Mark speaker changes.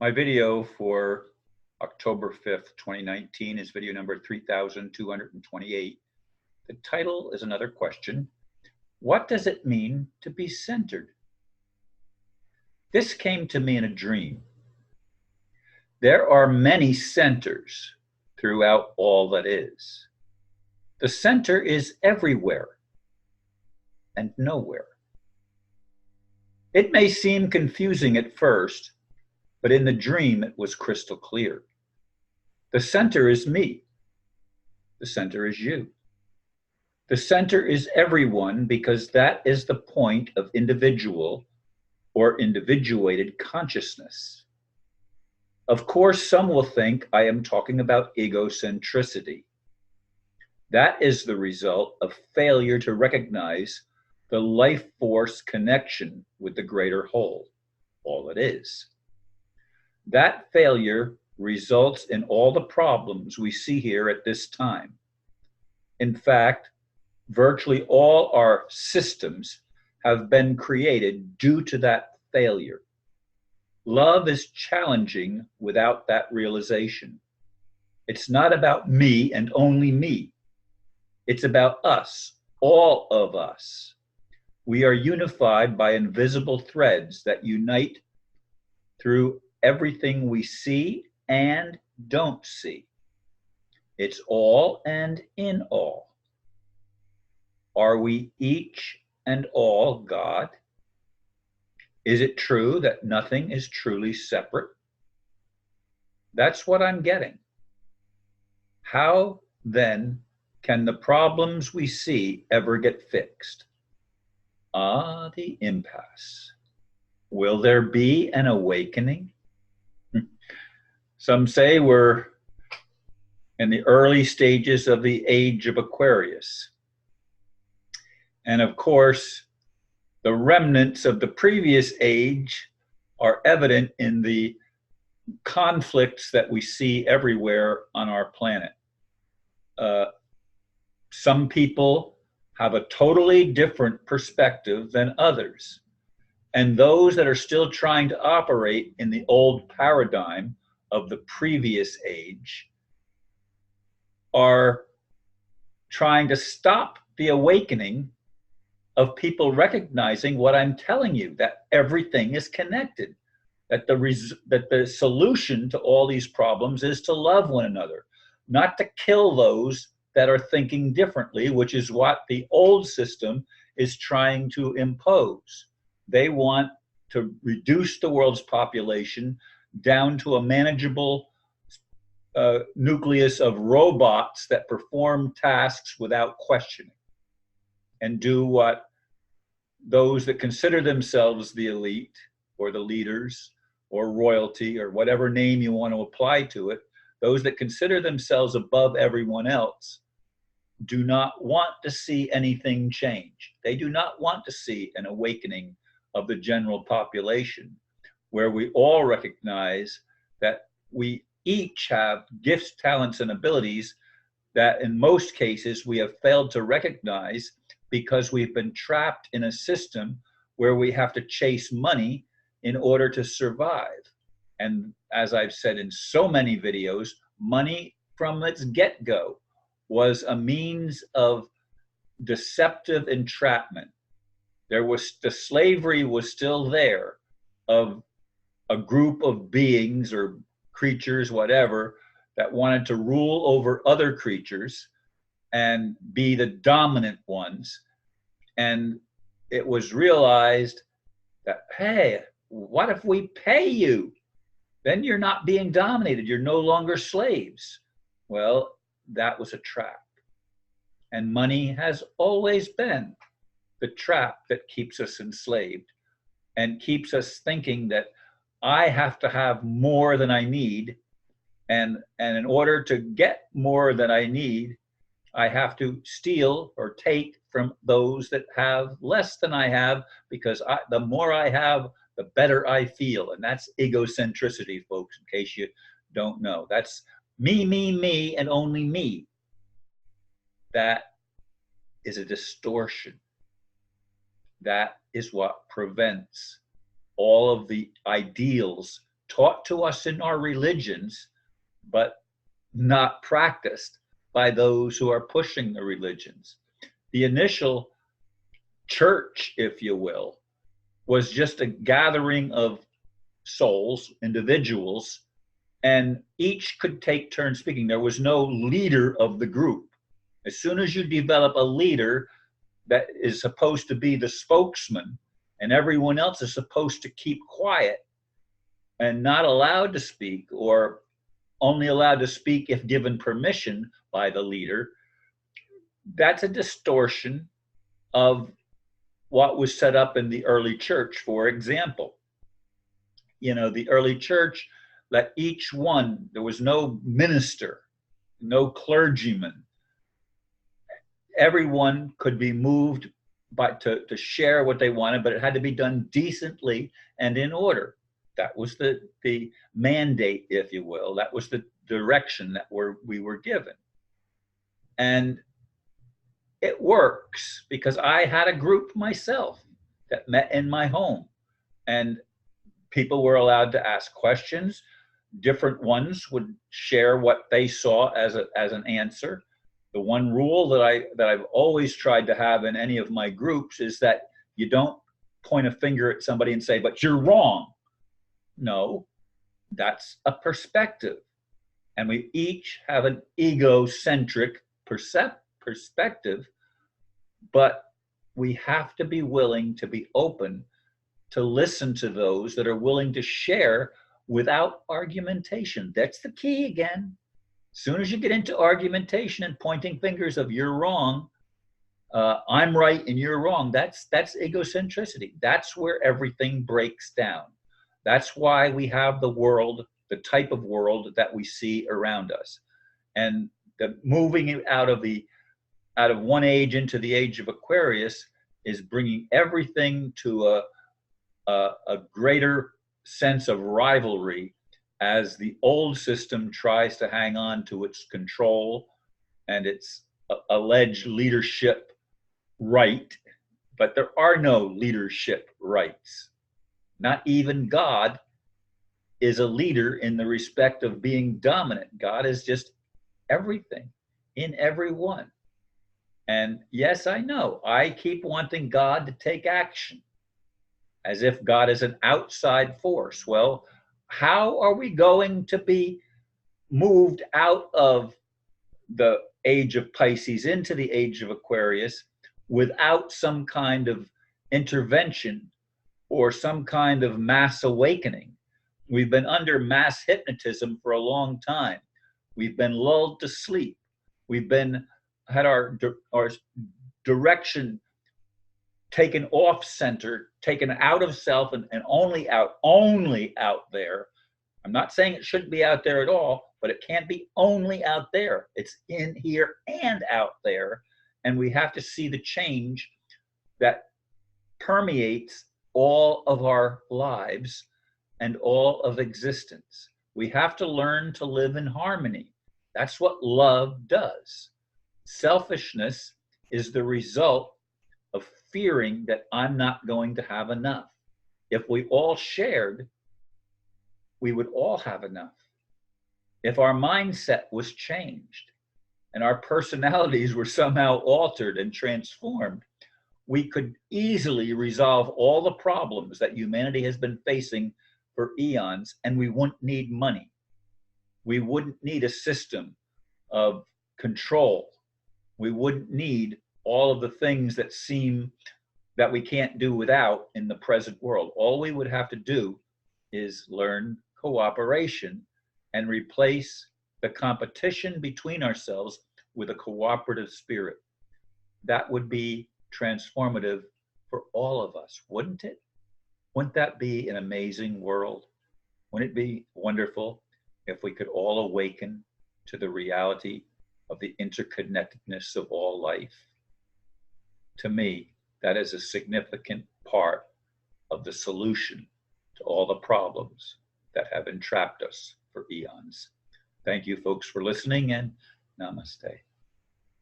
Speaker 1: My video for October 5th, 2019 is video number 3228. The title is another question. What does it mean to be centered? This came to me in a dream. There are many centers throughout all that is. The center is everywhere and nowhere. It may seem confusing at first, but in the dream it was crystal clear. The center is me. The center is you. The center is everyone because that is the point of individual or individuated consciousness. Of course, some will think I am talking about ego-centricity. That is the result of failure to recognize the life force connection with the greater whole, all it is. That failure results in all the problems we see here at this time. In fact, virtually all our systems have been created due to that failure. Love is challenging without that realization. It's not about me and only me. It's about us, all of us. We are unified by invisible threads that unite through everything we see and don't see. It's all and in all. Are we each and all God? Is it true that nothing is truly separate? That's what I'm getting. How then can the problems we see ever get fixed? Ah, the impasse. Will there be an awakening? Some say we're in the early stages of the age of Aquarius. And of course, the remnants of the previous age are evident in the conflicts that we see everywhere on our planet. Some people have a totally different perspective than others. And those that are still trying to operate in the old paradigm of the previous age are trying to stop the awakening of people recognizing what I'm telling you, that everything is connected, that the solution to all these problems is to love one another, not to kill those that are thinking differently, which is what the old system is trying to impose. They want to reduce the world's population down to a manageable nucleus of robots that perform tasks without questioning and do what those that consider themselves the elite or the leaders or royalty or whatever name you want to apply to it, those that consider themselves above everyone else do not want to see anything change. They do not want to see an awakening of the general population where we all recognize that we each have gifts, talents, and abilities that in most cases we have failed to recognize because we've been trapped in a system where we have to chase money in order to survive. And as I've said in so many videos, money from its get-go was a means of deceptive entrapment. The slavery was still there of a group of beings or creatures, whatever, that wanted to rule over other creatures and be the dominant ones. And it was realized that, hey, what if we pay you? Then you're not being dominated. You're no longer slaves. Well, that was a trap. And money has always been the trap that keeps us enslaved and keeps us thinking that I have to have more than I need. And in order to get more than I need, I have to steal or take from those that have less than I have, because the more I have, the better I feel. And that's egocentricity, folks, in case you don't know. That's me, and only me. That is a distortion. That is what prevents all of the ideals taught to us in our religions, but not practiced by those who are pushing the religions. The initial church, if you will, was just a gathering of souls, individuals, and each could take turns speaking. There was no leader of the group. As soon as you develop a leader that is supposed to be the spokesman, and everyone else is supposed to keep quiet and not allowed to speak, or only allowed to speak if given permission by the leader, that's a distortion of what was set up in the early church. For example, the early church let each one, there was no minister, no clergyman. Everyone could be moved to share what they wanted, but it had to be done decently and in order. That was the mandate, if you will. That was the direction that we were given. And it works because I had a group myself that met in my home, and people were allowed to ask questions. Different ones would share what they saw as an answer. The one rule that I've always tried to have in any of my groups is that you don't point a finger at somebody and say, "But you're wrong." No, that's a perspective. And we each have an ego-centric perspective, but we have to be willing to be open to listen to those that are willing to share without argumentation. That's the key again. As soon as you get into argumentation and pointing fingers of "you're wrong," I'm right and you're wrong, that's egocentricity. That's where everything breaks down. That's why we have the world, the type of world that we see around us. And the moving out of one age into the age of Aquarius is bringing everything to a greater sense of rivalry, as the old system tries to hang on to its control and its alleged leadership right. But there are no leadership rights. Not even God is a leader in the respect of being dominant. God is just everything in everyone. And yes, I know, I keep wanting God to take action, as if God is an outside force. Well, how are we going to be moved out of the age of Pisces into the age of Aquarius without some kind of intervention or some kind of mass awakening? We've been under mass hypnotism for a long time. We've been lulled to sleep. We've had our direction taken off center, taken out of self, and only out there. I'm not saying it shouldn't be out there at all, but it can't be only out there. It's in here and out there. And we have to see the change that permeates all of our lives and all of existence. We have to learn to live in harmony. That's what love does. Selfishness is the result of fearing that I'm not going to have enough. If we all shared, we would all have enough. If our mindset was changed and our personalities were somehow altered and transformed, we could easily resolve all the problems that humanity has been facing for eons, and we wouldn't need money. We wouldn't need a system of control. We wouldn't need all of the things that seem that we can't do without in the present world. All we would have to do is learn cooperation and replace the competition between ourselves with a cooperative spirit. That would be transformative for all of us, wouldn't it? Wouldn't that be an amazing world? Wouldn't it be wonderful if we could all awaken to the reality of the interconnectedness of all life? To me, that is a significant part of the solution to all the problems that have entrapped us for eons. Thank you, folks, for listening, and namaste.